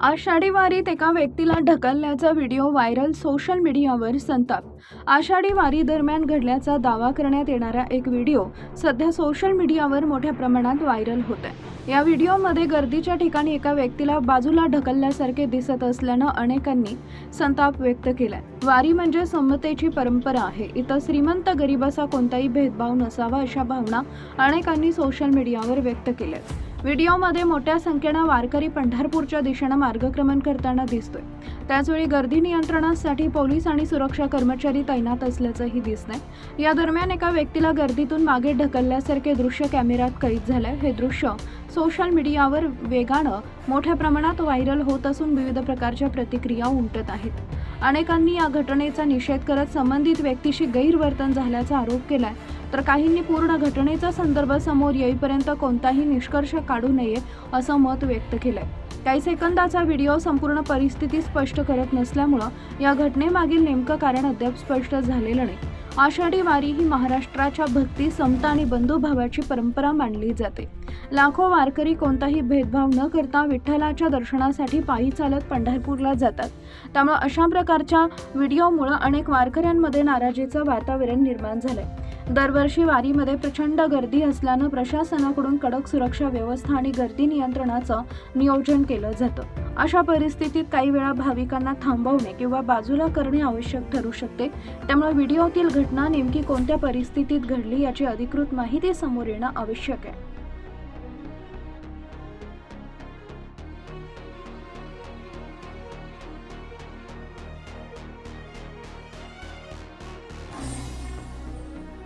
आषाढी वारीत एका व्यक्तीला ढकलल्याचा व्हिडिओ व्हायरल, सोशल मीडियावर संताप. आषाढी वारी दरम्यान घडल्याचा दावा करण्यात येणारा एक व्हिडिओ सध्या सोशल मीडियावर मोठ्या प्रमाणात व्हायरल होत आहे. या व्हिडिओमध्ये गर्दीच्या ठिकाणी एका व्यक्तीला बाजूला ढकलल्यासारखे दिसत असल्यानं अनेकांनी संताप व्यक्त केलाय. वारी म्हणजे समतेची परंपरा आहे. इथं श्रीमंत गरीब असा कोणताही भेदभाव नसावा अशा भावना अनेकांनी सोशल मीडियावर व्यक्त केल्यात. व्हिडिओमध्ये मोठ्या संख्येनं वारकरी पंढरपूरच्या दिशेनं मार्गक्रमण करताना दिसतोय. त्याचवेळी गर्दी नियंत्रणासाठी पोलीस आणि सुरक्षा कर्मचारी तैनात असल्याचंही दिसतंय. या दरम्यान एका व्यक्तीला गर्दीतून मागे ढकलल्यासारखे दृश्य कॅमेऱ्यात कैद झालंय. हे दृश्य सोशल मीडियावर वेगानं मोठ्या प्रमाणात व्हायरल होत असून विविध प्रकारच्या प्रतिक्रिया उमटत आहेत. अनेकांनी या घटनेचा निषेध करत संबंधित व्यक्तीशी गैरवर्तन झाल्याचा आरोप केलाय, तर काहींनी पूर्ण घटनेचा संदर्भ समोर येईपर्यंत कोणताही निष्कर्ष काढू नये असं मत व्यक्त केलंय. काही सेकंदाचा व्हिडिओ संपूर्ण परिस्थिती स्पष्ट करत नसल्यामुळं या घटनेमागील नेमकं कारण अद्याप स्पष्ट झालेलं नाही. आषाढी वारी ही महाराष्ट्राच्या भक्ती, समता आणि बंधुभावाची परंपरा मानली जाते. लाखो वारकरी कोणताही भेदभाव न करता विठ्ठलाच्या दर्शनासाठी पायी चालत पंढरपूरला जातात. त्यामुळे अशा प्रकारच्या व्हिडिओमुळे अनेक वारकऱ्यांमध्ये नाराजीचं वातावरण निर्माण झालंय. दरवर्षी वारीमध्ये प्रचंड गर्दी असल्यानं प्रशासनाकडून कडक सुरक्षा व्यवस्था आणि गर्दी नियंत्रणाचं नियोजन केलं जातं. अशा परिस्थितीत काही वेळा भाविकांना थांबवणे किंवा बाजूला करणे आवश्यक ठरू शकते. त्यामुळे व्हिडिओतील घटना नेमकी कोणत्या परिस्थितीत घडली याची अधिकृत माहिती समोर येणं आवश्यक आहे.